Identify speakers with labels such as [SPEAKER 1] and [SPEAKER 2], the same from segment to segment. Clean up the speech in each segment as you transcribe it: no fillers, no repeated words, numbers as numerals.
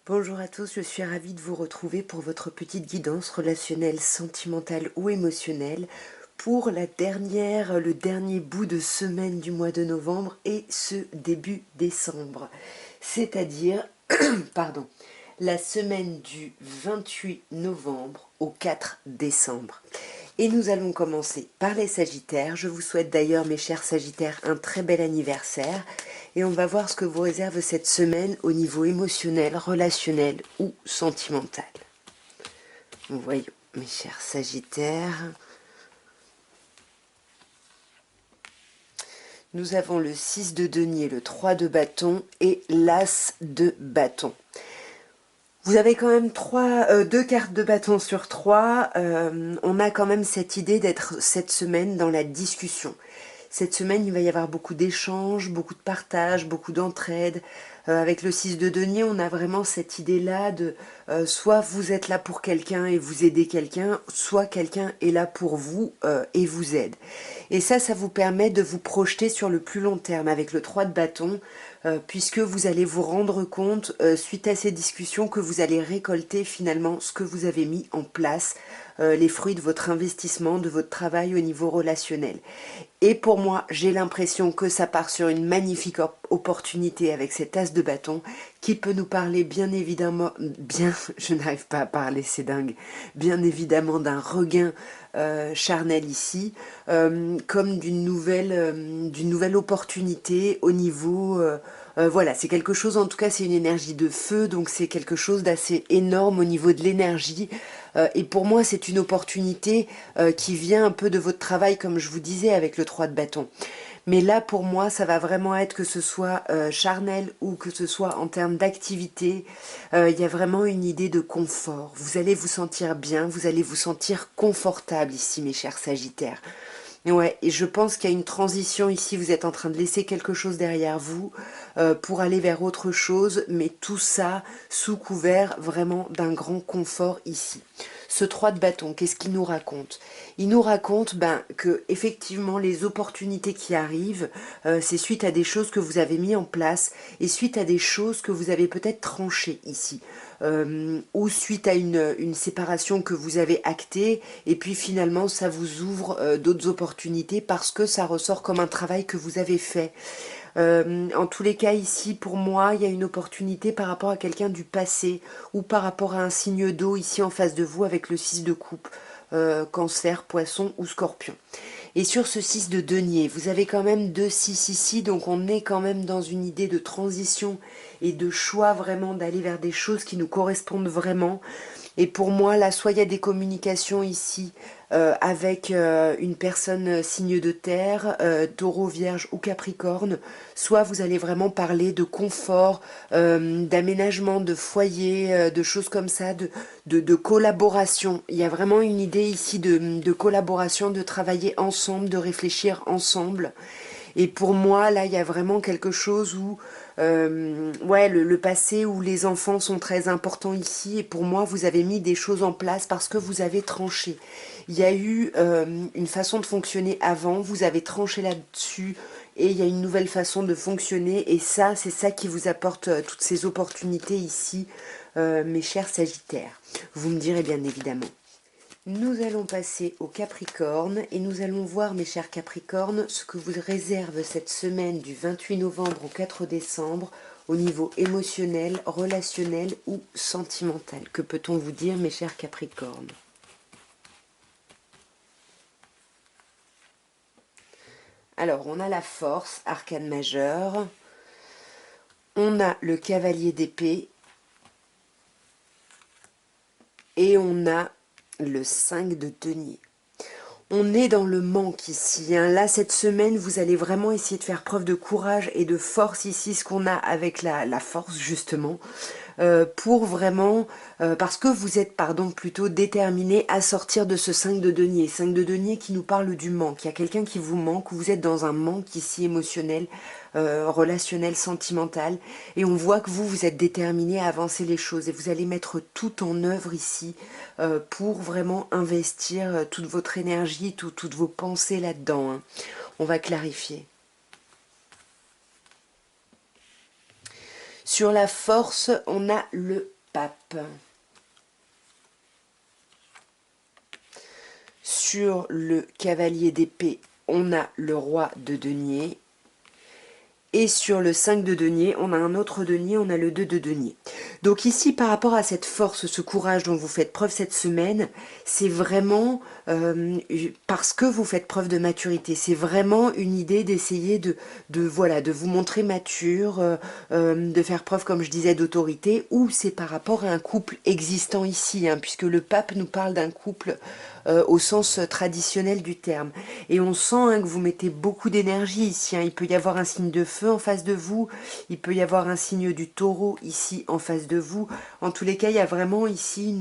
[SPEAKER 1] Bonjour à tous, je suis ravie de vous retrouver pour votre petite guidance relationnelle, sentimentale ou émotionnelle pour le dernier bout de semaine du mois de novembre et ce début décembre. C'est-à-dire, pardon, la semaine du 28 novembre au 4 décembre. Et nous allons commencer par les Sagittaires. Je vous souhaite d'ailleurs, mes chers Sagittaires, un très bel anniversaire. Et on va voir ce que vous réserve cette semaine au niveau émotionnel, relationnel ou sentimental. Voyons, mes chers Sagittaires. Nous avons le 6 de denier, le 3 de bâton et l'as de bâton. Vous avez quand même deux cartes de bâton sur 3. On a quand même cette idée d'être cette semaine dans la discussion. Cette semaine, il va y avoir beaucoup d'échanges, beaucoup de partage, beaucoup d'entraide. Avec le 6 de denier, on a vraiment cette idée-là de soit vous êtes là pour quelqu'un et vous aidez quelqu'un, soit quelqu'un est là pour vous et vous aide. Et ça vous permet de vous projeter sur le plus long terme avec le 3 de bâton, puisque vous allez vous rendre compte, suite à ces discussions, que vous allez récolter finalement ce que vous avez mis en place, les fruits de votre investissement, de votre travail au niveau relationnel. Et pour moi, j'ai l'impression que ça part sur une magnifique opportunité avec cet as de bâton qui peut nous parler bien évidemment, je n'arrive pas à parler, c'est dingue, bien évidemment d'un regain charnel ici, comme d'une nouvelle opportunité au niveau... voilà, c'est quelque chose, en tout cas c'est une énergie de feu, donc c'est quelque chose d'assez énorme au niveau de l'énergie. Et pour moi c'est une opportunité qui vient un peu de votre travail, comme je vous disais, avec le 3 de bâton. Mais là, pour moi, ça va vraiment être, que ce soit charnel ou que ce soit en termes d'activité, il y a vraiment une idée de confort. Vous allez vous sentir bien, vous allez vous sentir confortable ici, mes chers Sagittaires. Ouais, et je pense qu'il y a une transition ici, vous êtes en train de laisser quelque chose derrière vous pour aller vers autre chose, mais tout ça sous couvert vraiment d'un grand confort ici. Ce 3 de bâton, qu'est-ce qu'il nous raconte? Il nous raconte que effectivement les opportunités qui arrivent, c'est suite à des choses que vous avez mis en place et suite à des choses que vous avez peut-être tranchées ici. Ou suite à une séparation que vous avez actée, et puis finalement ça vous ouvre d'autres opportunités parce que ça ressort comme un travail que vous avez fait. En tous les cas ici, pour moi, il y a une opportunité par rapport à quelqu'un du passé ou par rapport à un signe d'eau ici en face de vous avec le 6 de coupe, cancer, poisson ou scorpion. Et sur ce 6 de denier, vous avez quand même 2 6 ici, donc on est quand même dans une idée de transition et de choix vraiment d'aller vers des choses qui nous correspondent vraiment. Et pour moi, là, soit il y a des communications ici avec une personne signe de terre, taureau, vierge ou capricorne, soit vous allez vraiment parler de confort, d'aménagement, de foyer, de choses comme ça, de collaboration. Il y a vraiment une idée ici de collaboration, de travailler ensemble, de réfléchir ensemble. Et pour moi, là, il y a vraiment quelque chose où, ouais, le passé, où les enfants sont très importants ici. Et pour moi, vous avez mis des choses en place parce que vous avez tranché. Il y a eu une façon de fonctionner avant, vous avez tranché là-dessus. Et il y a une nouvelle façon de fonctionner. Et ça, c'est ça qui vous apporte toutes ces opportunités ici, mes chers Sagittaires. Vous me direz bien évidemment. Nous allons passer au Capricorne et nous allons voir, mes chers Capricornes, ce que vous réserve cette semaine du 28 novembre au 4 décembre au niveau émotionnel, relationnel ou sentimental. Que peut-on vous dire, mes chers Capricornes? Alors, on a la force, arcane majeur. On a le cavalier d'épée. Et on a le 5 de denier. On est dans le manque ici. Hein. Là, cette semaine, vous allez vraiment essayer de faire preuve de courage et de force ici, ce qu'on a avec la force, justement, pour vraiment... parce que vous êtes, pardon, plutôt déterminé à sortir de ce 5 de denier. 5 de denier qui nous parle du manque. Il y a quelqu'un qui vous manque, vous êtes dans un manque ici émotionnel, relationnel, sentimental. Et on voit que vous êtes déterminé à avancer les choses. Et vous allez mettre tout en œuvre ici pour vraiment investir toute votre énergie, toutes vos pensées là-dedans. Hein. On va clarifier. Sur la force, on a le pape. Sur le cavalier d'épée, on a le roi de denier. Et sur le 5 de denier, on a un autre denier, on a le 2 de denier. Donc ici, par rapport à cette force, ce courage dont vous faites preuve cette semaine, c'est vraiment parce que vous faites preuve de maturité. C'est vraiment une idée d'essayer voilà, de vous montrer mature, de faire preuve, comme je disais, d'autorité, ou c'est par rapport à un couple existant ici, hein, puisque le pape nous parle d'un couple au sens traditionnel du terme. Et on sent hein, que vous mettez beaucoup d'énergie ici. Hein. Il peut y avoir un signe de feu en face de vous. Il peut y avoir un signe du taureau ici en face de vous. En tous les cas, il y a vraiment ici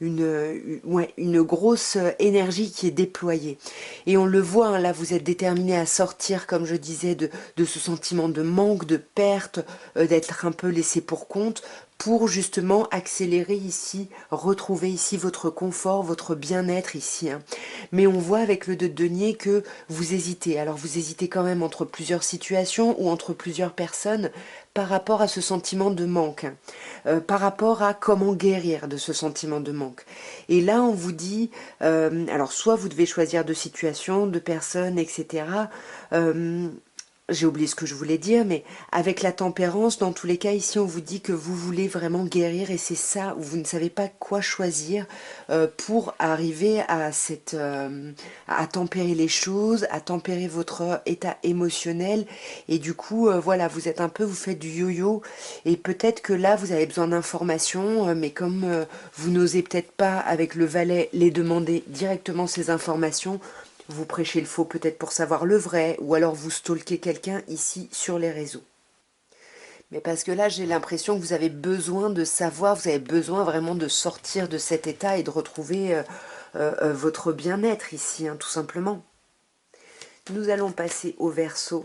[SPEAKER 1] une grosse énergie qui est déployée. Et on le voit, hein, là, vous êtes déterminé à sortir, comme je disais, de ce sentiment de manque, de perte, d'être un peu laissé pour compte, pour justement accélérer ici, retrouver ici votre confort, votre bien-être ici. Hein. Mais on voit avec le 2 de denier que vous hésitez. Alors vous hésitez quand même entre plusieurs situations ou entre plusieurs personnes par rapport à ce sentiment de manque, hein. Par rapport à comment guérir de ce sentiment de manque. Et là, on vous dit, alors soit vous devez choisir de situations, de personnes, etc. J'ai oublié ce que je voulais dire, mais avec la tempérance, dans tous les cas, ici, on vous dit que vous voulez vraiment guérir et c'est ça, où vous ne savez pas quoi choisir pour arriver à tempérer les choses, à tempérer votre état émotionnel. Et du coup, voilà, vous êtes un peu, vous faites du yo-yo et peut-être que là, vous avez besoin d'informations, mais comme vous n'osez peut-être pas, avec le valet, les demander directement ces informations, vous prêchez le faux peut-être pour savoir le vrai, ou alors vous stalkez quelqu'un ici sur les réseaux. Mais parce que là, j'ai l'impression que vous avez besoin de savoir, vous avez besoin vraiment de sortir de cet état et de retrouver votre bien-être ici, hein, tout simplement. Nous allons passer au Verseau.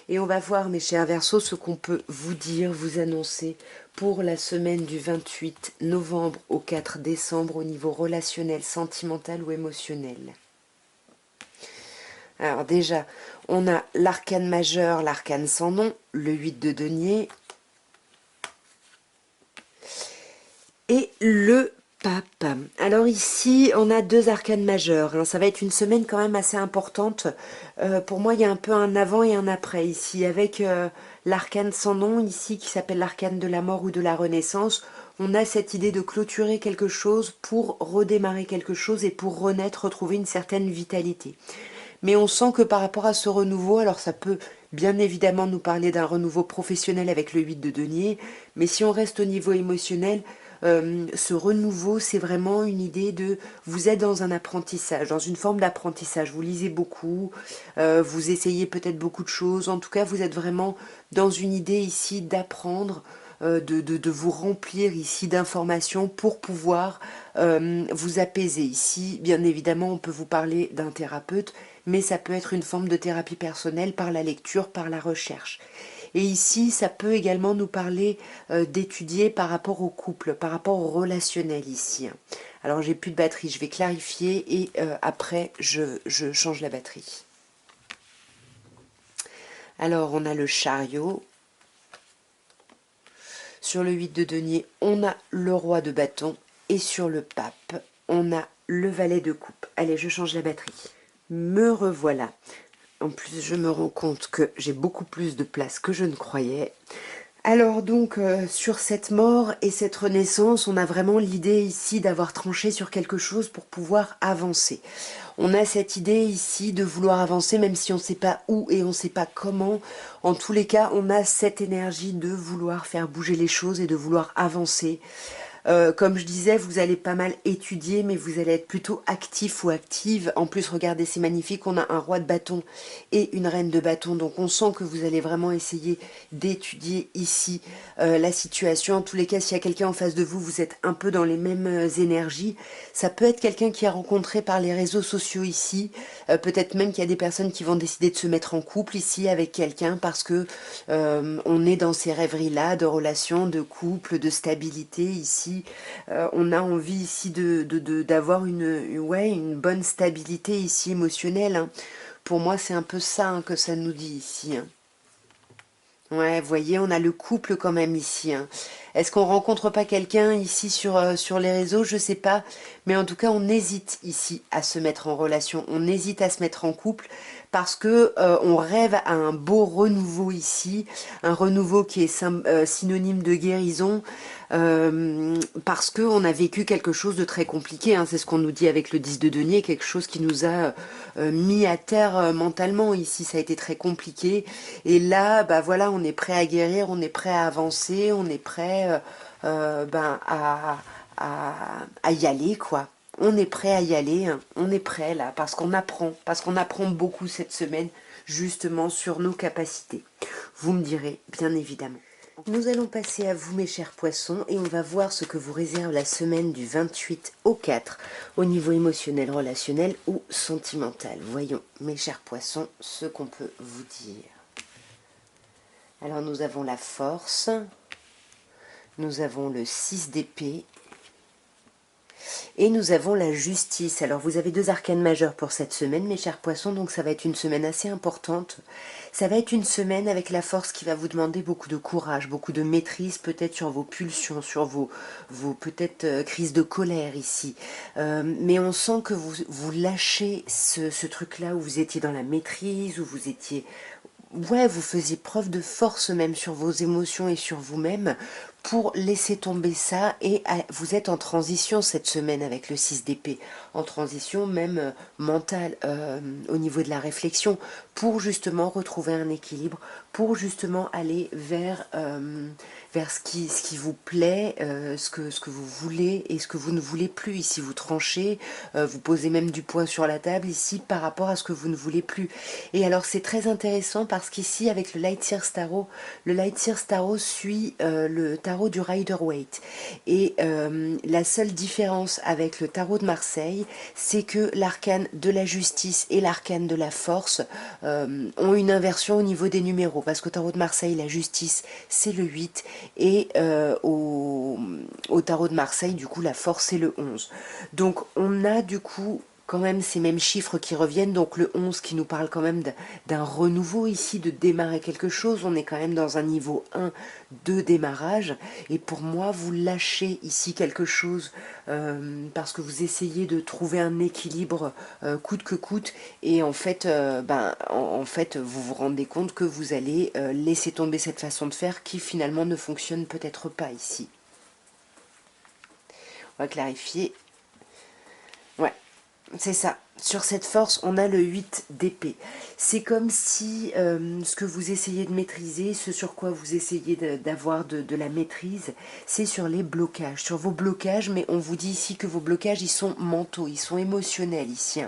[SPEAKER 1] Et on va voir, mes chers Verseaux, ce qu'on peut vous dire, vous annoncer pour la semaine du 28 novembre au 4 décembre au niveau relationnel, sentimental ou émotionnel. Alors déjà, on a l'arcane majeur, l'arcane sans nom, le 8 de denier et le pape. Alors ici, on a deux arcanes majeurs. Hein. Ça va être une semaine quand même assez importante. Pour moi, il y a un peu un avant et un après ici, avec l'arcane sans nom ici, qui s'appelle l'arcane de la mort ou de la renaissance. On a cette idée de clôturer quelque chose pour redémarrer quelque chose et pour renaître, retrouver une certaine vitalité. Mais on sent que par rapport à ce renouveau, alors ça peut bien évidemment nous parler d'un renouveau professionnel avec le 8 de denier, mais si on reste au niveau émotionnel, ce renouveau, c'est vraiment une idée de vous êtes dans un apprentissage, dans une forme d'apprentissage. Vous lisez beaucoup, vous essayez peut-être beaucoup de choses. En tout cas, vous êtes vraiment dans une idée ici d'apprendre, de vous remplir ici d'informations pour pouvoir vous apaiser. Ici, bien évidemment, on peut vous parler d'un thérapeute, mais ça peut être une forme de thérapie personnelle par la lecture, par la recherche. Et ici, ça peut également nous parler d'étudier par rapport au couple, par rapport au relationnel ici. Alors, j'ai plus de batterie, je vais clarifier et après, je change la batterie. Alors, on a le chariot. Sur le 8 de denier, on a le roi de bâton. Et sur le pape, on a le valet de coupe. Allez, je change la batterie. Me revoilà. En plus, je me rends compte que j'ai beaucoup plus de place que je ne croyais. Alors donc, sur cette mort et cette renaissance, on a vraiment l'idée ici d'avoir tranché sur quelque chose pour pouvoir avancer. On a cette idée ici de vouloir avancer, même si on ne sait pas où et on ne sait pas comment. En tous les cas, on a cette énergie de vouloir faire bouger les choses et de vouloir avancer. Comme je disais, vous allez pas mal étudier, mais vous allez être plutôt actif ou active. En plus, regardez, c'est magnifique, on a un roi de bâton et une reine de bâton. Donc on sent que vous allez vraiment essayer d'étudier ici la situation. En tous les cas, s'il y a quelqu'un en face de vous, vous êtes un peu dans les mêmes énergies. Ça peut être quelqu'un qui a rencontré par les réseaux sociaux ici. Peut-être même qu'il y a des personnes qui vont décider de se mettre en couple ici avec quelqu'un parce que on est dans ces rêveries-là de relations, de couple, de stabilité ici. On a envie ici d'avoir une bonne stabilité ici émotionnelle. Hein. Pour moi, c'est un peu ça hein, que ça nous dit ici. Hein. Ouais, vous voyez, on a le couple quand même ici, hein. Est-ce qu'on rencontre pas quelqu'un ici sur les réseaux? Je sais pas. Mais en tout cas, on hésite ici à se mettre en relation. On hésite à se mettre en couple parce que on rêve à un beau renouveau ici. Un renouveau qui est synonyme de guérison. Parce que on a vécu quelque chose de très compliqué, hein. C'est ce qu'on nous dit avec le 10 de denier, quelque chose qui nous a mis à terre mentalement ici. Ça a été très compliqué. Et là, bah voilà, on est prêt à guérir, on est prêt à avancer, on est prêt ben, à y aller, quoi. On est prêt à y aller, hein. On est prêt là, parce qu'on apprend beaucoup cette semaine, justement, sur nos capacités. Vous me direz, bien évidemment. Nous allons passer à vous, mes chers poissons, et on va voir ce que vous réserve la semaine du 28 au 4, au niveau émotionnel, relationnel ou sentimental. Voyons, mes chers poissons, ce qu'on peut vous dire. Alors nous avons la force, nous avons le 6 d'épée et nous avons la justice. Alors vous avez 2 arcanes majeures pour cette semaine, mes chers poissons, donc ça va être une semaine assez importante. Ça va être une semaine avec la force qui va vous demander beaucoup de courage, beaucoup de maîtrise peut-être sur vos pulsions, sur vos peut-être crises de colère ici. Mais on sent que vous lâchez ce truc-là où vous étiez dans la maîtrise, où vous étiez... Ouais, vous faisiez preuve de force même sur vos émotions et sur vous-même pour laisser tomber ça et vous êtes en transition cette semaine avec le 6 d'épée, en transition même mentale au niveau de la réflexion pour justement retrouver un équilibre, pour justement aller vers ce qui vous plaît, ce que vous voulez et ce que vous ne voulez plus. Ici vous tranchez, vous posez même du poing sur la table ici par rapport à ce que vous ne voulez plus. Et alors c'est très intéressant parce qu'ici avec le Light Seers Tarot, le Light Seers Tarot suit le tarot du Rider-Waite. Et la seule différence avec le tarot de Marseille, c'est que l'arcane de la justice et l'arcane de la force ont une inversion au niveau des numéros. Parce qu'au tarot de Marseille, la justice, c'est le 8. Et au tarot de Marseille, du coup, la force, c'est le 11. Donc, on a du coup quand même ces mêmes chiffres qui reviennent, donc le 11 qui nous parle quand même d'un renouveau ici, de démarrer quelque chose. On est quand même dans un niveau 1 de démarrage, et pour moi vous lâchez ici quelque chose parce que vous essayez de trouver un équilibre coûte que coûte, et en fait, en fait vous vous rendez compte que vous allez laisser tomber cette façon de faire qui finalement ne fonctionne peut-être pas ici. On va clarifier. Ouais, c'est ça. Sur cette force, on a le 8 d'épée. C'est comme si ce que vous essayez de maîtriser, ce sur quoi vous essayez d'avoir de la maîtrise, c'est sur les blocages, sur vos blocages, mais on vous dit ici que vos blocages, ils sont mentaux, ils sont émotionnels ici.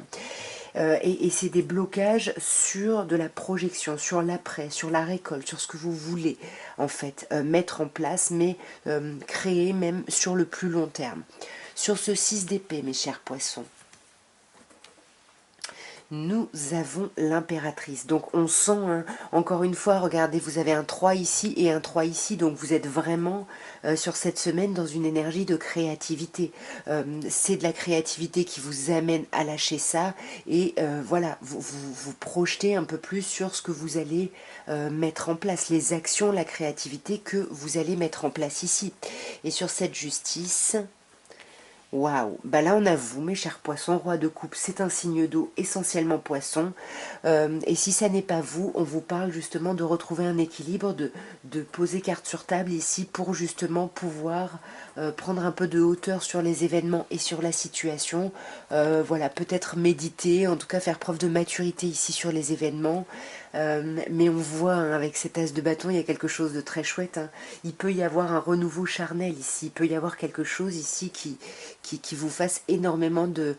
[SPEAKER 1] Et c'est des blocages sur de la projection, sur l'après, sur la récolte, sur ce que vous voulez en fait mettre en place, mais créer même sur le plus long terme. Sur ce 6 d'épée, mes chers poissons, nous avons l'impératrice. Donc on sent, hein, encore une fois, regardez, vous avez un 3 ici et un 3 ici, donc vous êtes vraiment sur cette semaine dans une énergie de créativité. C'est de la créativité qui vous amène à lâcher ça, et voilà, vous projetez un peu plus sur ce que vous allez mettre en place, les actions, la créativité que vous allez mettre en place ici. Et sur cette justice... Waouh, bah là on a vous, mes chers poissons, roi de coupe, c'est un signe d'eau, essentiellement poisson. Et si ça n'est pas vous, on vous parle justement de retrouver un équilibre, de poser carte sur table ici pour justement pouvoir prendre un peu de hauteur sur les événements et sur la situation. Voilà, peut-être méditer, en tout cas faire preuve de maturité ici sur les événements. Mais on voit, hein, avec cet as de bâton, il y a quelque chose de très chouette, hein. Il peut y avoir un renouveau charnel ici, il peut y avoir quelque chose ici qui vous fasse énormément de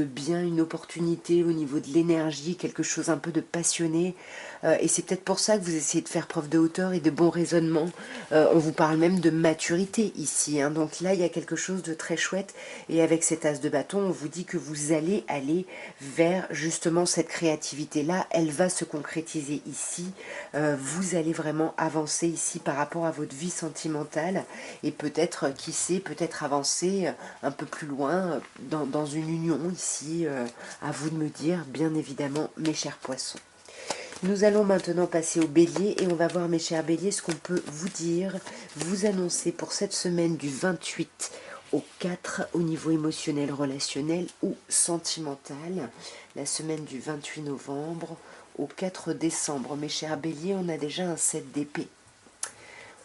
[SPEAKER 1] bien, une opportunité au niveau de l'énergie, quelque chose un peu de passionné. Et c'est peut-être pour ça que vous essayez de faire preuve de hauteur et de bon raisonnement. On vous parle même de maturité ici, hein. Donc là, il y a quelque chose de très chouette. Et avec cet as de bâton, on vous dit que vous allez aller vers justement cette créativité-là. Elle va se concrétiser ici. Vous allez vraiment avancer ici par rapport à votre vie sentimentale. Et peut-être, qui sait, peut-être avancer un peu plus loin dans une union ici. À vous de me dire, bien évidemment, mes chers poissons. Nous allons maintenant passer au bélier et on va voir, mes chers béliers, ce qu'on peut vous dire, vous annoncer pour cette semaine du 28 au 4 au niveau émotionnel, relationnel ou sentimental. La semaine du 28 novembre au 4 décembre. Mes chers béliers, on a déjà un 7 d'épée.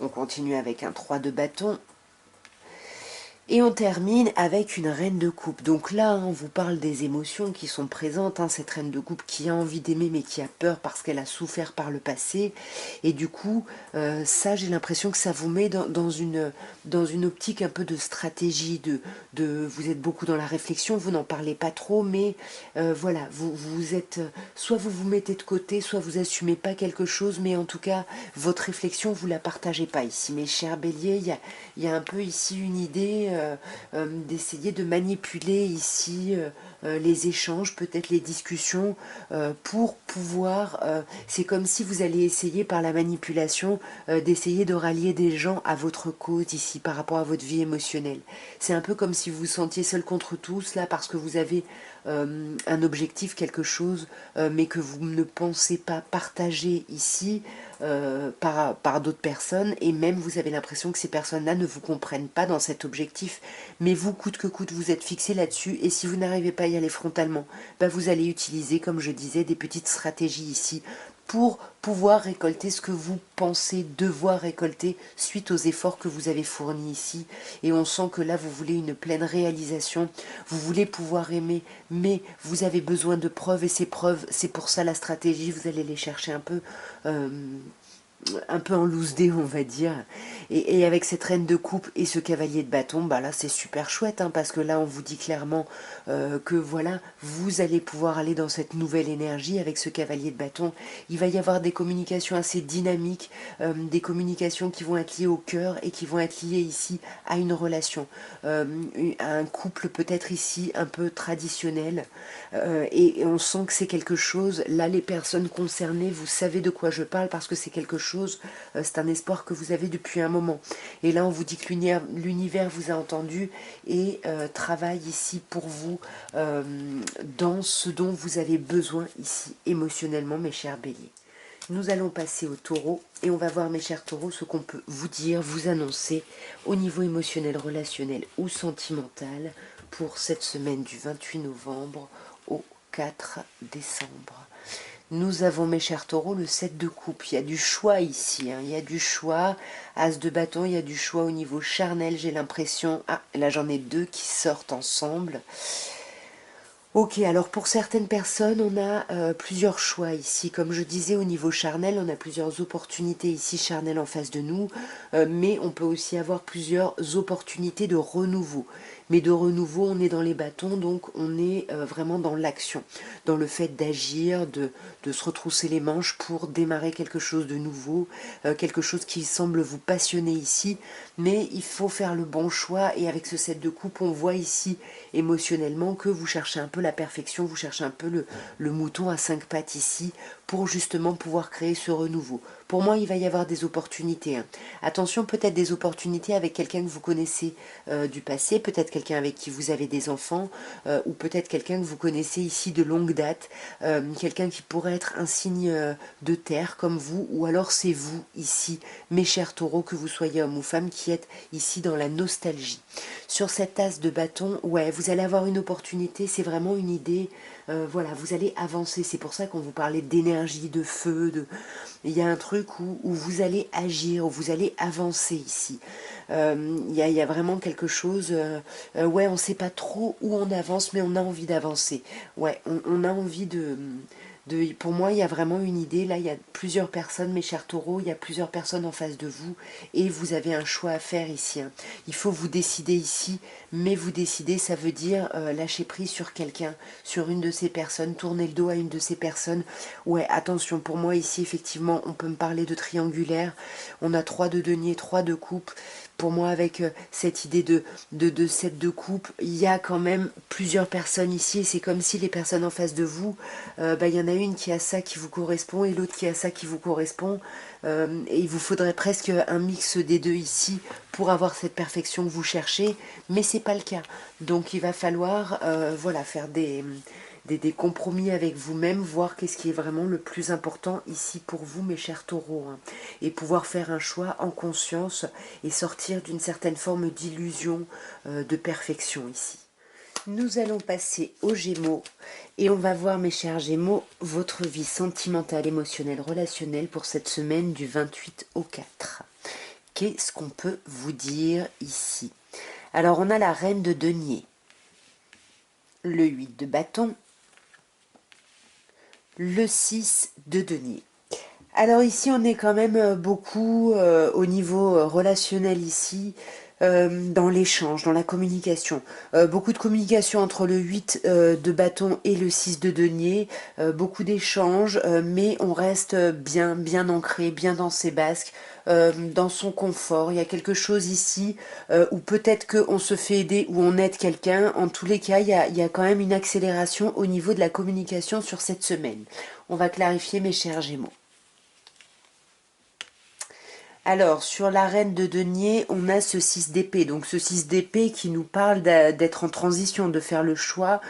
[SPEAKER 1] On continue avec un 3 de bâton. Et on termine avec une reine de coupe. Donc là, on vous parle des émotions qui sont présentes. Cette reine de coupe qui a envie d'aimer mais qui a peur parce qu'elle a souffert par le passé. Et du coup, ça, j'ai l'impression que ça vous met dans une optique un peu de stratégie. Vous êtes beaucoup dans la réflexion, vous n'en parlez pas trop, mais voilà, vous êtes... Soit vous vous mettez de côté, soit vous assumez pas quelque chose, mais en tout cas, votre réflexion, vous la partagez pas ici. Mes chers béliers, il y a un peu ici une idée d'essayer de manipuler ici les échanges, peut-être les discussions, pour pouvoir, c'est comme si vous alliez essayer par la manipulation d'essayer de rallier des gens à votre cause ici par rapport à votre vie émotionnelle. C'est un peu comme si vous vous sentiez seul contre tous là parce que vous avez un objectif, quelque chose, mais que vous ne pensez pas partager ici par d'autres personnes, et même vous avez l'impression que ces personnes-là ne vous comprennent pas dans cet objectif, mais vous, coûte que coûte, vous êtes fixé là-dessus, et si vous n'arrivez pas à y aller frontalement, vous allez utiliser, comme je disais, des petites stratégies ici pour pouvoir récolter ce que vous pensez devoir récolter suite aux efforts que vous avez fournis ici. Et on sent que là, vous voulez une pleine réalisation, vous voulez pouvoir aimer, mais vous avez besoin de preuves, et ces preuves, c'est pour ça la stratégie, vous allez les chercher un peu en loose dé, on va dire, et avec cette reine de coupe et ce cavalier de bâton, là c'est super chouette, parce que là on vous dit clairement que voilà, vous allez pouvoir aller dans cette nouvelle énergie avec ce cavalier de bâton. Il va y avoir des communications assez dynamiques, des communications qui vont être liées au cœur et qui vont être liées ici à une relation, à un couple peut-être ici un peu traditionnel, et on sent que c'est quelque chose, là les personnes concernées, vous savez de quoi je parle parce que c'est quelque chose, c'est un espoir que vous avez depuis un moment. Et là, on vous dit que l'univers vous a entendu et travaille ici pour vous dans ce dont vous avez besoin ici émotionnellement, mes chers béliers. Nous allons passer au taureau et on va voir, mes chers taureaux, ce qu'on peut vous dire, vous annoncer au niveau émotionnel, relationnel ou sentimental pour cette semaine du 28 novembre au 4 décembre. Nous avons, mes chers taureaux, le 7 de coupe. Il y a du choix ici, il y a du choix. As de bâton, il y a du choix au niveau charnel, j'ai l'impression. Ah, là j'en ai deux qui sortent ensemble. Ok, alors pour certaines personnes, on a plusieurs choix ici. Comme je disais, au niveau charnel, on a plusieurs opportunités ici charnel en face de nous, mais on peut aussi avoir plusieurs opportunités de renouveau. Mais de renouveau, on est dans les bâtons, donc on est vraiment dans l'action, dans le fait d'agir, de se retrousser les manches pour démarrer quelque chose de nouveau, quelque chose qui semble vous passionner ici, mais il faut faire le bon choix, et avec ce 7 de coupe, on voit ici émotionnellement que vous cherchez un peu la perfection, vous cherchez un peu le mouton à 5 pattes ici, pour justement pouvoir créer ce renouveau. Pour moi, il va y avoir des opportunités. Attention, peut-être des opportunités avec quelqu'un que vous connaissez du passé, peut-être quelqu'un avec qui vous avez des enfants, ou peut-être quelqu'un que vous connaissez ici de longue date, quelqu'un qui pourrait être un signe de terre comme vous, ou alors c'est vous ici, mes chers taureaux, que vous soyez homme ou femme, qui êtes ici dans la nostalgie. Sur cette tasse de bâton, ouais, vous allez avoir une opportunité, c'est vraiment une idée, voilà, vous allez avancer, c'est pour ça qu'on vous parlait d'énergie, de feu, il y a un truc où vous allez agir, où vous allez avancer ici. Il y a vraiment quelque chose, ouais, on ne sait pas trop où on avance, mais on a envie d'avancer. Ouais, on a envie pour moi, il y a vraiment une idée, là, il y a plusieurs personnes, mes chers taureaux, il y a plusieurs personnes en face de vous, et vous avez un choix à faire ici. Il faut vous décider ici, mais vous décider, ça veut dire lâcher prise sur quelqu'un, sur une de ces personnes, tourner le dos à une de ces personnes. Ouais, attention, pour moi ici, effectivement, on peut me parler de triangulaire, on a 3 de denier, 3 de coupe. Pour moi, avec cette idée de 7 de coupe, il y a quand même plusieurs personnes ici, et c'est comme si les personnes en face de vous, il y en a une qui a ça qui vous correspond, et l'autre qui a ça qui vous correspond, et il vous faudrait presque un mix des deux ici pour avoir cette perfection que vous cherchez, mais c'est pas le cas. Donc il va falloir voilà, faire des compromis avec vous-même, voir qu'est-ce qui est vraiment le plus important ici pour vous, mes chers taureaux, hein, et pouvoir faire un choix en conscience et sortir d'une certaine forme d'illusion de perfection ici. Nous allons passer aux Gémeaux et on va voir, mes chers Gémeaux, votre vie sentimentale, émotionnelle, relationnelle pour cette semaine du 28 au 4. Qu'est-ce qu'on peut vous dire ici? Alors, on a la reine de denier, le 8 de bâton, le 6 de denier. Alors ici, on est quand même beaucoup au niveau relationnel ici, dans l'échange, dans la communication. Beaucoup de communication entre le 8 de bâton et le 6 de denier, beaucoup d'échanges, mais on reste bien ancré, bien dans ses basques, dans son confort. Il y a quelque chose ici où peut-être qu'on se fait aider ou on aide quelqu'un. En tous les cas, il y a quand même une accélération au niveau de la communication sur cette semaine. On va clarifier, mes chers Gémeaux. Alors, sur la reine de denier, on a ce 6 d'épée. Donc, ce 6 d'épée qui nous parle d'être en transition, de faire le choix,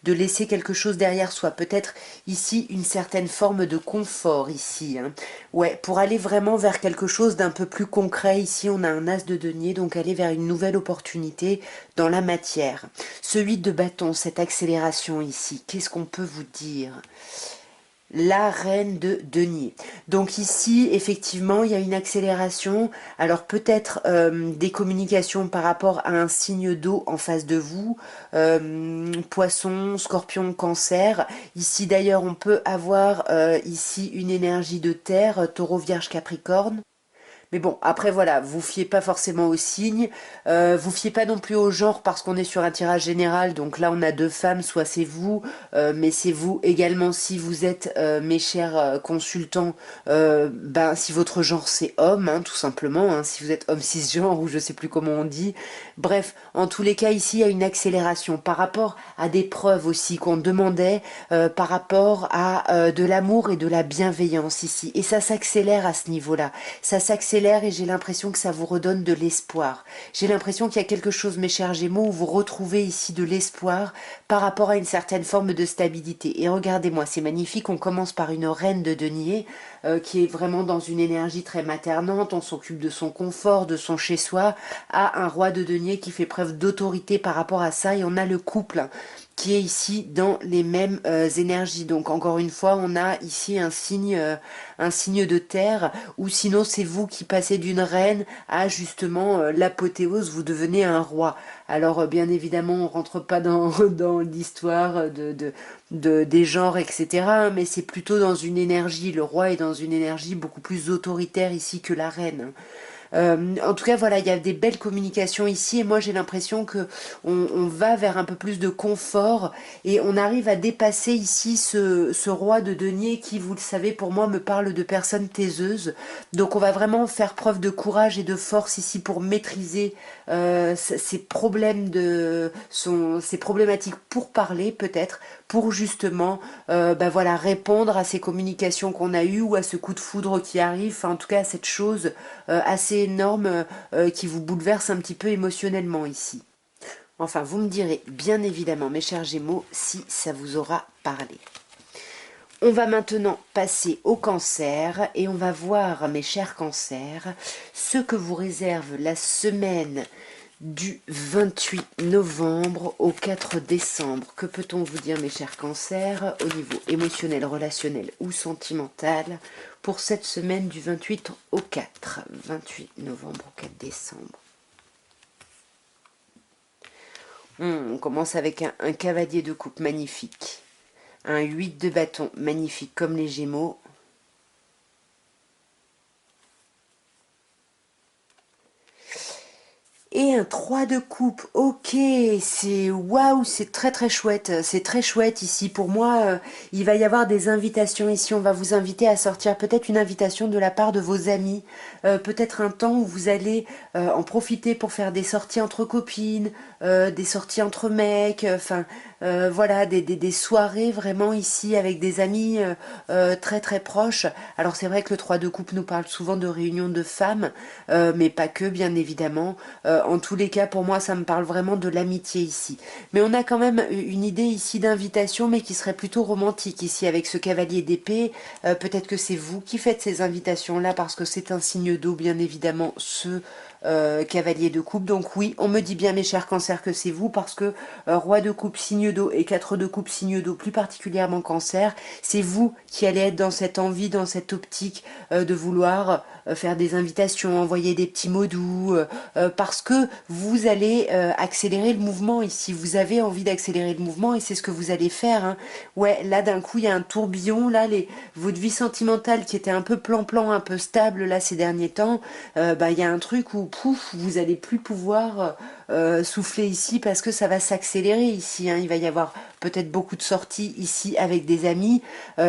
[SPEAKER 1] de laisser quelque chose derrière soi. Peut-être ici une certaine forme de confort ici. Hein. Ouais, pour aller vraiment vers quelque chose d'un peu plus concret. Ici, on a un as de denier, donc aller vers une nouvelle opportunité dans la matière. Ce 8 de bâton, cette accélération ici, qu'est-ce qu'on peut vous dire ? La reine de denier. Donc ici, effectivement, il y a une accélération. Alors peut-être des communications par rapport à un signe d'eau en face de vous. Poisson, scorpion, cancer. Ici d'ailleurs, on peut avoir ici une énergie de terre, taureau, vierge, capricorne. Mais bon, après voilà, vous fiez pas forcément aux signes, vous fiez pas non plus au genre parce qu'on est sur un tirage général, donc là on a deux femmes, soit c'est vous, mais c'est vous également si vous êtes, mes chers consultants, ben si votre genre c'est homme, hein, tout simplement, hein, si vous êtes homme cisgenre ou je sais plus comment on dit. Bref, en tous les cas ici il y a une accélération par rapport à des preuves aussi qu'on demandait, par rapport à de l'amour et de la bienveillance ici, et ça s'accélère à ce niveau-là, ça s'accélère et j'ai l'impression que ça vous redonne de l'espoir. J'ai l'impression qu'il y a quelque chose, mes chers Gémeaux, où vous retrouvez ici de l'espoir par rapport à une certaine forme de stabilité. Et regardez-moi, c'est magnifique, on commence par une reine de denier qui est vraiment dans une énergie très maternante, on s'occupe de son confort, de son chez-soi, à un roi de denier qui fait preuve d'autorité par rapport à ça, et on a le couple qui est ici dans les mêmes énergies. Donc encore une fois, on a ici un signe de terre, ou sinon c'est vous qui passez d'une reine à justement l'apothéose, vous devenez un roi. Alors bien évidemment, on rentre pas dans, dans l'histoire des genres, etc. hein, mais c'est plutôt dans une énergie, le roi est dans une énergie beaucoup plus autoritaire ici que la reine. Hein. En tout cas, voilà, il y a des belles communications ici et moi j'ai l'impression que on va vers un peu plus de confort et on arrive à dépasser ici ce roi de denier qui, vous le savez, pour moi me parle de personnes taiseuses. Donc on va vraiment faire preuve de courage et de force ici pour maîtriser ces problèmes ces problématiques pour parler peut-être, pour justement bah voilà, répondre à ces communications qu'on a eues ou à ce coup de foudre qui arrive, enfin, en tout cas à cette chose assez énorme qui vous bouleverse un petit peu émotionnellement ici. Enfin, vous me direz bien évidemment, mes chers Gémeaux, si ça vous aura parlé. On va maintenant passer au cancer et on va voir, mes chers cancers, ce que vous réserve la semaine du 28 novembre au 4 décembre. Que peut-on vous dire, mes chers cancers, au niveau émotionnel, relationnel ou sentimental pour cette semaine du 28 au 4, 28 novembre au 4 décembre. On commence avec un cavalier de coupe magnifique, un 8 de bâton magnifique comme les Gémeaux, et un 3 de coupe. Ok, c'est waouh, c'est très chouette. C'est très chouette ici. Pour moi, il va y avoir des invitations ici. On va vous inviter à sortir. Peut-être une invitation de la part de vos amis. Peut-être un temps où vous allez en profiter pour faire des sorties entre copines, des sorties entre mecs. Enfin, voilà, des soirées vraiment ici avec des amis très très proches. Alors c'est vrai que le 3 de coupe nous parle souvent de réunions de femmes, mais pas que, bien évidemment. En tous les cas, pour moi, ça me parle vraiment de l'amitié ici. Mais on a quand même une idée ici d'invitation, mais qui serait plutôt romantique ici, avec ce cavalier d'épée. Peut-être que c'est vous qui faites ces invitations-là, parce que c'est un signe d'eau, bien évidemment, ce cavalier de coupe. Donc oui, on me dit bien, mes chers cancers, que c'est vous, parce que roi de coupe, signe d'eau, et 4 de coupe, signe d'eau, plus particulièrement cancer, c'est vous qui allez être dans cette envie, dans cette optique de vouloir faire des invitations, envoyer des petits mots doux, parce que vous allez accélérer le mouvement ici. Vous avez envie d'accélérer le mouvement et c'est ce que vous allez faire, hein. Ouais, là d'un coup il y a un tourbillon, là votre vie sentimentale qui était un peu plan-plan, un peu stable là ces derniers temps, bah il y a un truc où pouf, vous allez plus pouvoir souffler ici parce que ça va s'accélérer ici, hein. Il va y avoir peut-être beaucoup de sorties ici avec des amis,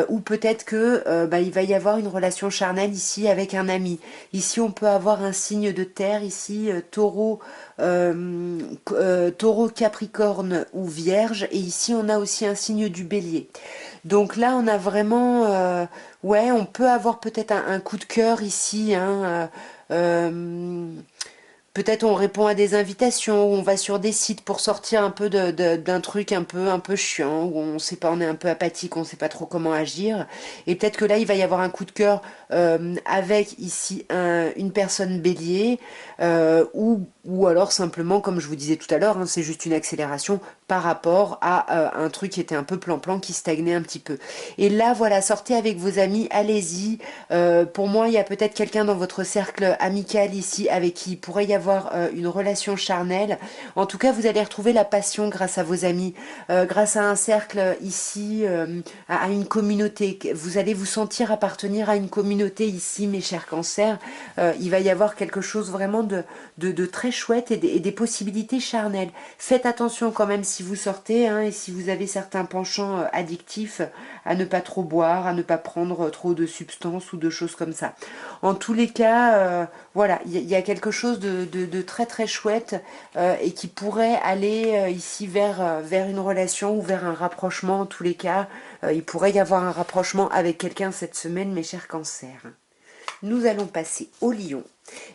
[SPEAKER 1] ou peut-être que bah, il va y avoir une relation charnelle ici avec un ami. Ici on peut avoir un signe de terre ici, taureau, taureau, capricorne ou vierge, et ici on a aussi un signe du bélier. Donc là on a vraiment, ouais, on peut avoir peut-être un coup de cœur ici, hein, peut-être on répond à des invitations, ou on va sur des sites pour sortir un peu d'un truc un peu chiant, où on sait pas, on est un peu apathique, on sait pas trop comment agir. Et peut-être que là, il va y avoir un coup de cœur avec ici une personne bélier, ou alors simplement, comme je vous disais tout à l'heure, hein, c'est juste une accélération par rapport à un truc qui était un peu plan-plan, qui stagnait un petit peu. Et là, voilà, sortez avec vos amis, allez-y. Pour moi, il y a peut-être quelqu'un dans votre cercle amical ici avec qui il pourrait y avoir une relation charnelle. En tout cas, vous allez retrouver la passion grâce à vos amis, grâce à un cercle ici, à une communauté. Vous allez vous sentir appartenir à une communauté ici, mes chers cancers. Il va y avoir quelque chose vraiment de très chouette et des possibilités charnelles. Faites attention quand même si vous sortez, hein, et si vous avez certains penchants addictifs, à ne pas trop boire, à ne pas prendre trop de substances ou de choses comme ça. En tous les cas, voilà, il y a quelque chose de très très chouette, et qui pourrait aller ici vers une relation ou vers un rapprochement. En tous les cas, il pourrait y avoir un rapprochement avec quelqu'un cette semaine, mes chers cancers. Nous allons passer au lion.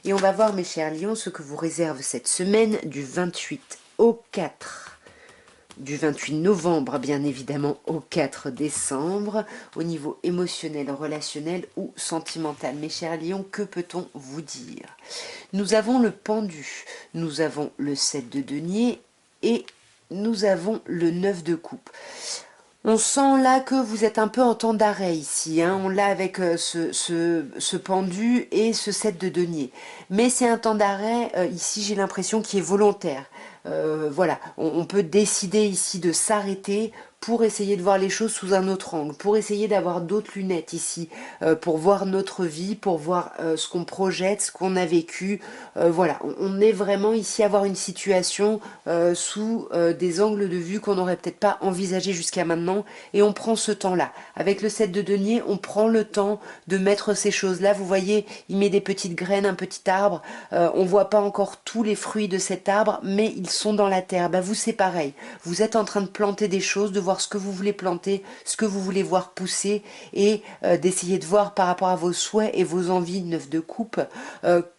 [SPEAKER 1] Et on va voir, mes chers lions, ce que vous réserve cette semaine du 28 au 4. Du 28 novembre, bien évidemment, au 4 décembre, au niveau émotionnel, relationnel ou sentimental. Mes chers lions, que peut-on vous dire? Nous avons le pendu, nous avons le 7 de denier et nous avons le 9 de coupe. On sent là que vous êtes un peu en temps d'arrêt ici, hein. On l'a avec ce pendu et ce 7 de denier. Mais c'est un temps d'arrêt, ici j'ai l'impression qui est volontaire. Voilà, on peut décider ici de s'arrêter pour essayer de voir les choses sous un autre angle, pour essayer d'avoir d'autres lunettes ici, pour voir notre vie, pour voir ce qu'on projette, ce qu'on a vécu. Voilà, on est vraiment ici à voir une situation sous des angles de vue qu'on n'aurait peut-être pas envisagé jusqu'à maintenant, et on prend ce temps-là. Avec le 7 de denier, on prend le temps de mettre ces choses-là. Vous voyez, il met des petites graines, un petit arbre. On voit pas encore tous les fruits de cet arbre, mais ils sont dans la terre. Ben, vous, c'est pareil. Vous êtes en train de planter des choses, de voir ce que vous voulez planter, ce que vous voulez voir pousser, et d'essayer de voir par rapport à vos souhaits et vos envies, 9 de coupe,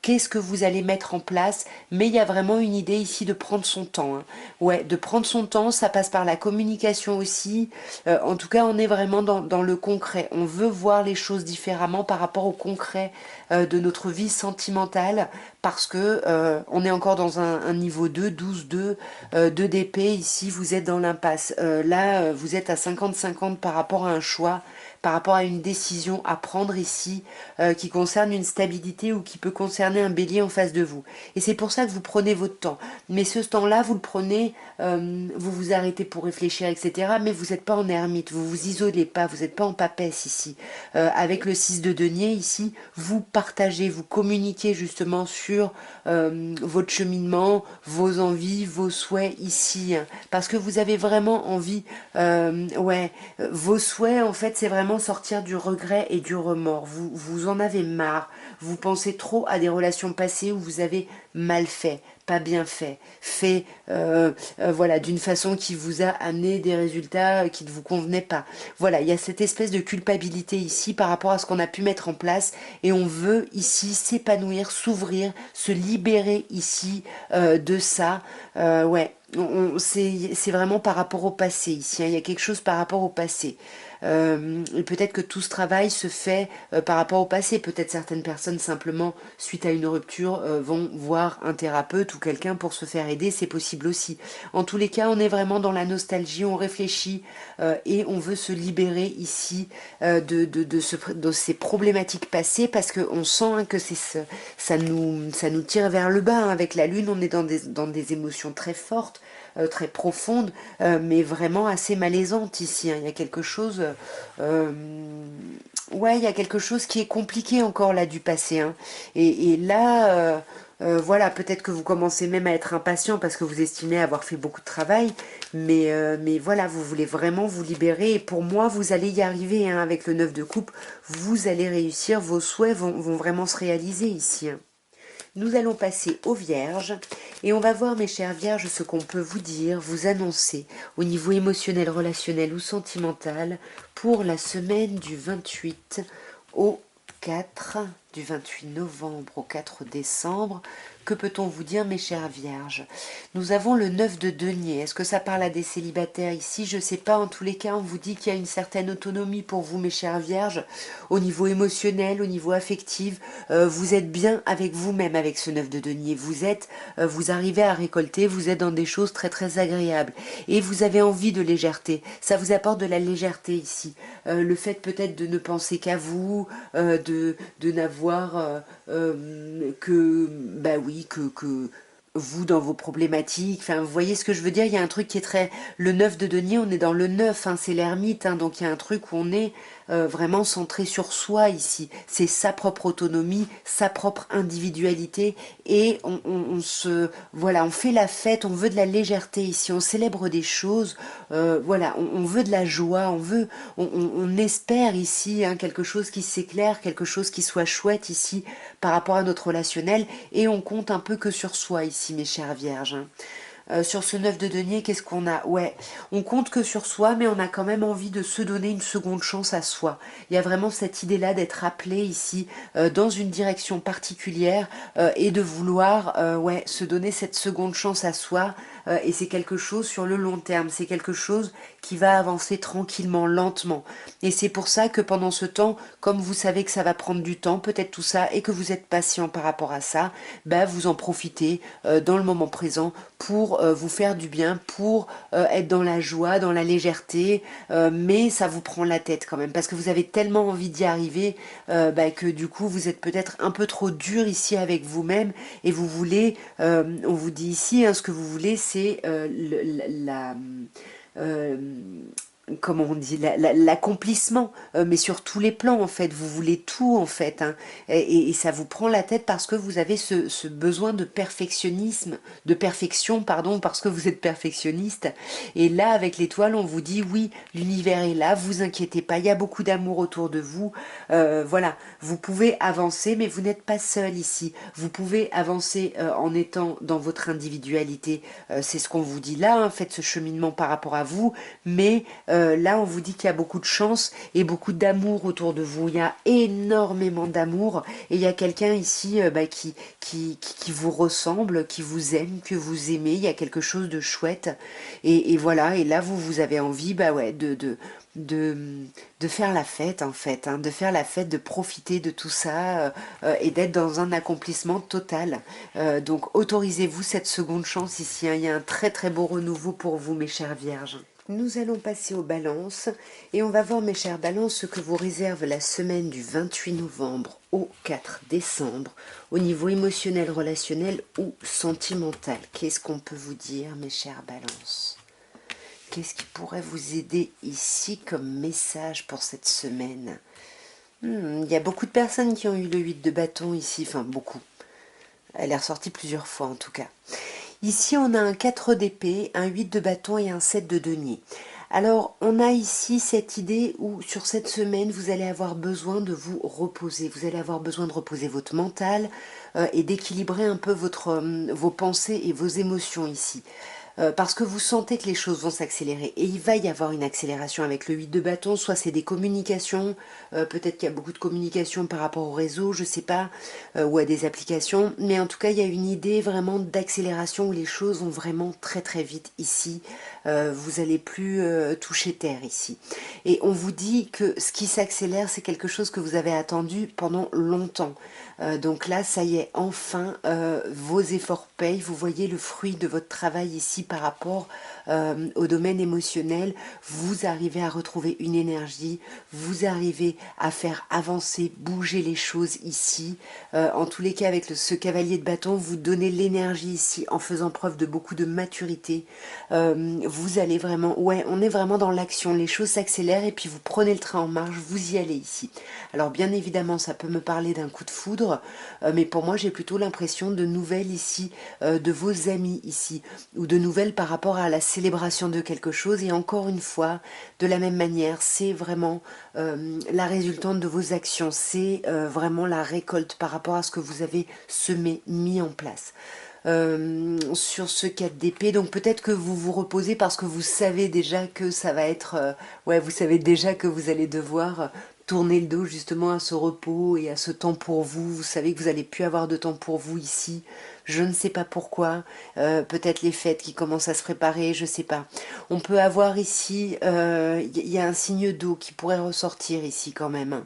[SPEAKER 1] qu'est-ce que vous allez mettre en place. Mais il y a vraiment une idée ici de prendre son temps, hein. Ouais, de prendre son temps, ça passe par la communication aussi. En tout cas, on est vraiment dans le concret. On veut voir les choses différemment par rapport au concret de notre vie sentimentale, parce que on est encore dans un niveau 2, 12, 2, 2 d'épée. Ici, vous êtes dans l'impasse. Là, vous êtes à 50-50 par rapport à un choix, par rapport à une décision à prendre ici, qui concerne une stabilité ou qui peut concerner un bélier en face de vous. Et c'est pour ça que vous prenez votre temps. Mais ce temps-là, vous le prenez, vous vous arrêtez pour réfléchir, etc. Mais vous n'êtes pas en ermite, vous vous isolez pas, vous n'êtes pas en papesse ici. Avec le 6 de denier ici, vous partagez, vous communiquez justement sur votre cheminement, vos envies, vos souhaits ici, hein. Parce que vous avez vraiment envie, ouais, vos souhaits, en fait, c'est vraiment sortir du regret et du remords. Vous en avez marre. Vous pensez trop à des relations passées où vous avez mal fait. pas bien fait, fait voilà, d'une façon qui vous a amené des résultats qui ne vous convenaient pas. Voilà, il y a cette espèce de culpabilité ici par rapport à ce qu'on a pu mettre en place et on veut ici s'épanouir, s'ouvrir, se libérer ici de ça. Ouais, c'est vraiment par rapport au passé ici, hein. Il y a quelque chose par rapport au passé. Et peut-être que tout ce travail se fait par rapport au passé. Peut-être certaines personnes simplement, suite à une rupture, vont voir un thérapeute ou quelqu'un pour se faire aider. C'est possible aussi. En tous les cas, on est vraiment dans la nostalgie, on réfléchit et on veut se libérer ici de ces problématiques passées parce qu'on sent hein, que ça nous tire vers le bas. Hein. Avec la lune, on est dans des émotions très fortes, très profondes, mais vraiment assez malaisantes ici. Hein. Il y a quelque chose... euh, ouais, il y a quelque chose qui est compliqué encore là du passé. Hein. Et là, voilà, peut-être que vous commencez même à être impatient parce que vous estimez avoir fait beaucoup de travail, mais voilà, vous voulez vraiment vous libérer. Et pour moi, vous allez y arriver hein, avec le 9 de coupe. Vous allez réussir, vos souhaits vont vraiment se réaliser ici. Hein. Nous allons passer aux Vierges et on va voir mes chères Vierges ce qu'on peut vous dire, vous annoncer au niveau émotionnel, relationnel ou sentimental pour la semaine du 28 au 4, du 28 novembre au 4 décembre. Que peut-on vous dire mes chères Vierges? Nous avons le 9 de denier. Est-ce que ça parle à des célibataires ici? Je ne sais pas. En tous les cas, on vous dit qu'il y a une certaine autonomie pour vous mes chères Vierges au niveau émotionnel, au niveau affectif. Vous êtes bien avec vous-même avec ce 9 de denier. Vous arrivez à récolter, vous êtes dans des choses très très agréables. Et vous avez envie de légèreté. Ça vous apporte de la légèreté ici. Le fait peut-être de ne penser qu'à vous, de n'avoir que, bah oui, que vous dans vos problématiques, enfin vous voyez ce que je veux dire, il y a un truc qui est très... Le 9 de denier, on est dans le 9, hein, c'est l'ermite, hein, donc il y a un truc où on est vraiment centré sur soi ici. C'est sa propre autonomie, sa propre individualité et voilà, on fait la fête, on veut de la légèreté ici, on célèbre des choses, voilà, on veut de la joie, on espère ici hein, quelque chose qui s'éclaire, quelque chose qui soit chouette ici par rapport à notre relationnel et on compte un peu que sur soi ici mes chères Vierges. Hein. Sur ce 9 de denier, qu'est-ce qu'on a? Ouais, on compte que sur soi, mais on a quand même envie de se donner une seconde chance à soi. Il y a vraiment cette idée-là d'être appelé ici dans une direction particulière et de vouloir ouais, se donner cette seconde chance à soi. Et c'est quelque chose sur le long terme, c'est quelque chose qui va avancer tranquillement, lentement. Et c'est pour ça que pendant ce temps, comme vous savez que ça va prendre du temps, peut-être tout ça, et que vous êtes patient par rapport à ça, bah vous en profitez dans le moment présent pour vous faire du bien, pour être dans la joie, dans la légèreté, mais ça vous prend la tête quand même, parce que vous avez tellement envie d'y arriver bah, que du coup vous êtes peut-être un peu trop dur ici avec vous-même, et vous voulez, on vous dit ici, hein, ce que vous voulez, c'est euh, comment on dit, l'accomplissement, mais sur tous les plans en fait, vous voulez tout en fait, hein, et ça vous prend la tête parce que vous avez ce besoin de perfectionnisme, de perfection, pardon, parce que vous êtes perfectionniste, et là avec l'étoile on vous dit oui, l'univers est là, vous inquiétez pas, il y a beaucoup d'amour autour de vous, voilà, vous pouvez avancer, mais vous n'êtes pas seul ici, vous pouvez avancer en étant dans votre individualité, c'est ce qu'on vous dit là, hein, faites ce cheminement par rapport à vous, mais là, on vous dit qu'il y a beaucoup de chance et beaucoup d'amour autour de vous. Il y a énormément d'amour et il y a quelqu'un ici bah, qui vous ressemble, qui vous aime, que vous aimez. Il y a quelque chose de chouette. Et voilà, et là, vous avez envie bah, ouais, de, de faire la fête, en fait. Hein, de faire la fête, de profiter de tout ça et d'être dans un accomplissement total. Donc, autorisez-vous cette seconde chance ici. Hein. Il y a un très très beau renouveau pour vous, mes chères vierges. Nous allons passer aux balances et on va voir mes chères balances ce que vous réserve la semaine du 28 novembre au 4 décembre au niveau émotionnel, relationnel ou sentimental. Qu'est-ce qu'on peut vous dire mes chères balances? Qu'est-ce qui pourrait vous aider ici comme message pour cette semaine? Il y a beaucoup de personnes qui ont eu le 8 de bâton ici, enfin beaucoup. Elle est ressortie plusieurs fois en tout cas. Ici, on a un 4 d'épée, un 8 de bâton et un 7 de denier. Alors, on a ici cette idée où sur cette semaine, vous allez avoir besoin de vous reposer. Vous allez avoir besoin de reposer votre mental et d'équilibrer un peu vos pensées et vos émotions ici. Parce que vous sentez que les choses vont s'accélérer. Et il va y avoir une accélération avec le 8 de bâton, soit c'est des communications, peut-être qu'il y a beaucoup de communications par rapport au réseau, je sais pas, ou à des applications, mais en tout cas il y a une idée vraiment d'accélération où les choses vont vraiment très très vite ici. Vous allez plus toucher terre ici. Et on vous dit que ce qui s'accélère, c'est quelque chose que vous avez attendu pendant longtemps. Donc là, ça y est, enfin, vos efforts payent. Vous voyez le fruit de votre travail ici par rapport au domaine émotionnel. Vous arrivez à retrouver une énergie, vous arrivez à faire avancer, bouger les choses ici. En tous les cas, avec ce cavalier de bâton, vous donnez l'énergie ici en faisant preuve de beaucoup de maturité. Vous allez vraiment, ouais, on est vraiment dans l'action. Les choses s'accélèrent et puis vous prenez le train en marche, vous y allez ici. Alors bien évidemment, ça peut me parler d'un coup de foudre, mais pour moi, j'ai plutôt l'impression de nouvelles ici, de vos amis ici, ou de nouvelles par rapport à la célébration de quelque chose. Et encore une fois, de la même manière, c'est vraiment la résultante de vos actions, c'est vraiment la récolte par rapport à ce que vous avez semé, mis en place. Sur ce 4 d'épée, donc peut-être que vous vous reposez parce que vous savez déjà que ça va être, ouais, vous savez déjà que vous allez devoir tourner le dos justement à ce repos et à ce temps pour vous. Vous savez que vous n'allez plus avoir de temps pour vous ici. Je ne sais pas pourquoi. Peut-être les fêtes qui commencent à se préparer, je sais pas. On peut avoir ici, y a un signe d'eau qui pourrait ressortir ici quand même.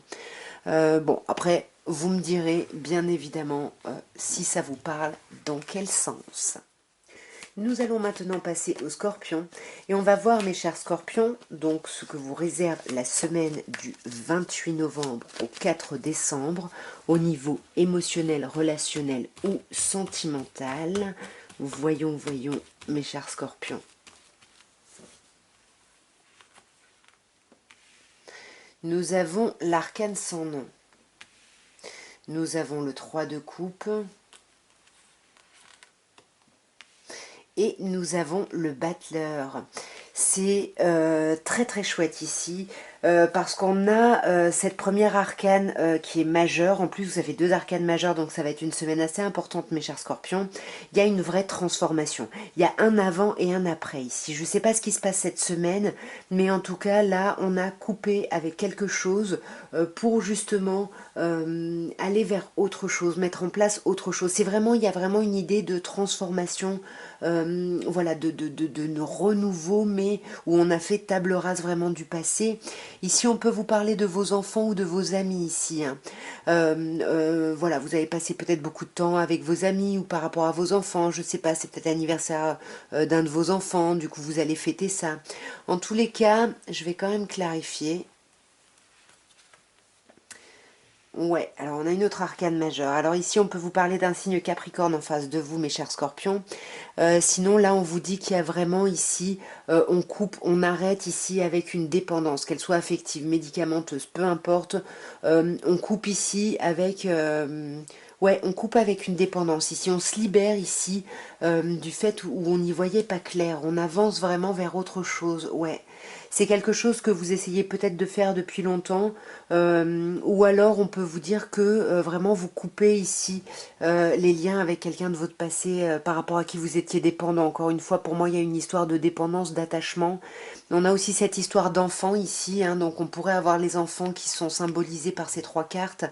[SPEAKER 1] Bon, après, vous me direz bien évidemment si ça vous parle, dans quel sens. Nous allons maintenant passer au scorpion et on va voir mes chers scorpions, donc ce que vous réserve la semaine du 28 novembre au 4 décembre au niveau émotionnel, relationnel ou sentimental. Voyons mes chers scorpions. Nous avons l'arcane sans nom. Nous avons le 3 de coupe. Et nous avons le battleur. C'est très très chouette ici parce qu'on a cette première arcane qui est majeure. En plus, vous avez deux arcanes majeures, donc ça va être une semaine assez importante, mes chers scorpions. Il y a une vraie transformation. Il y a un avant et un après ici. Je ne sais pas ce qui se passe cette semaine, mais en tout cas, là, on a coupé avec quelque chose pour justement aller vers autre chose, mettre en place autre chose. C'est vraiment, il y a vraiment une idée de transformation, voilà, de renouveau, mais où on a fait table rase vraiment du passé. Ici, on peut vous parler de vos enfants ou de vos amis ici. Hein. Voilà, vous avez passé peut-être beaucoup de temps avec vos amis ou par rapport à vos enfants. Je sais pas, c'est peut-être l'anniversaire d'un de vos enfants. Du coup, vous allez fêter ça. En tous les cas, je vais quand même clarifier. Ouais, alors on a une autre arcane majeure. Alors ici, on peut vous parler d'un signe Capricorne en face de vous, mes chers scorpions. Sinon, là, on vous dit qu'il y a vraiment ici, on coupe, on arrête ici avec une dépendance, qu'elle soit affective, médicamenteuse, peu importe. On coupe ici avec... ouais, on coupe avec une dépendance. Ici, on se libère ici du fait où on n'y voyait pas clair. On avance vraiment vers autre chose. Ouais. C'est quelque chose que vous essayez peut-être de faire depuis longtemps, ou alors on peut vous dire que vraiment vous coupez ici les liens avec quelqu'un de votre passé par rapport à qui vous étiez dépendant. Encore une fois, pour moi, il y a une histoire de dépendance, d'attachement. On a aussi cette histoire d'enfants ici, hein, donc on pourrait avoir les enfants qui sont symbolisés par ces trois cartes.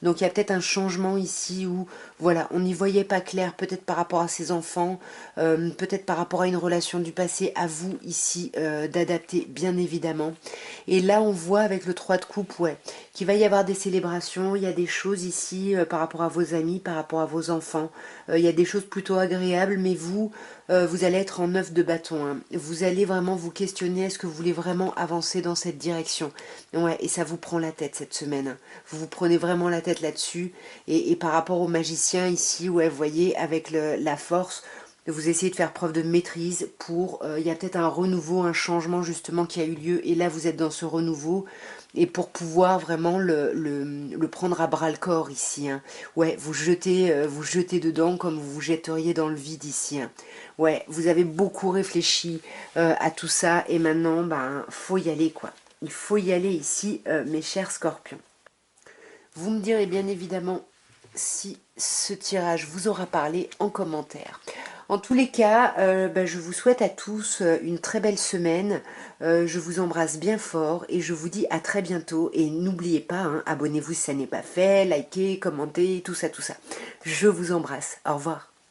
[SPEAKER 1] Donc il y a peut-être un changement ici où, voilà, on n'y voyait pas clair, peut-être par rapport à ses enfants, peut-être par rapport à une relation du passé, à vous ici d'adapter, bien évidemment. Et là, on voit avec le 3 de coupe, ouais, qu'il va y avoir des célébrations, il y a des choses ici par rapport à vos amis, par rapport à vos enfants. Il y a des choses plutôt agréables, mais vous, vous allez être en 9 de bâton. Hein. Vous allez vraiment vous questionner, est-ce que vous voulez vraiment avancer dans cette direction? Ouais, et ça vous prend la tête cette semaine. Vous vous prenez vraiment la tête là-dessus. Et par rapport au magicien ici, ouais, vous voyez, avec la force, vous essayez de faire preuve de maîtrise pour... il y a peut-être un renouveau, un changement justement qui a eu lieu, et là vous êtes dans ce renouveau, et pour pouvoir vraiment le prendre à bras le corps ici. Hein. Ouais, vous jetez dedans comme vous vous jetteriez dans le vide ici. Hein. Ouais, vous avez beaucoup réfléchi à tout ça, et maintenant, ben, faut y aller quoi. Il faut y aller ici, mes chers scorpions. Vous me direz bien évidemment si ce tirage vous aura parlé en commentaire. En tous les cas, je vous souhaite à tous une très belle semaine. Je vous embrasse bien fort et je vous dis à très bientôt. Et n'oubliez pas, hein, abonnez-vous si ça n'est pas fait, likez, commentez, tout ça, tout ça. Je vous embrasse. Au revoir.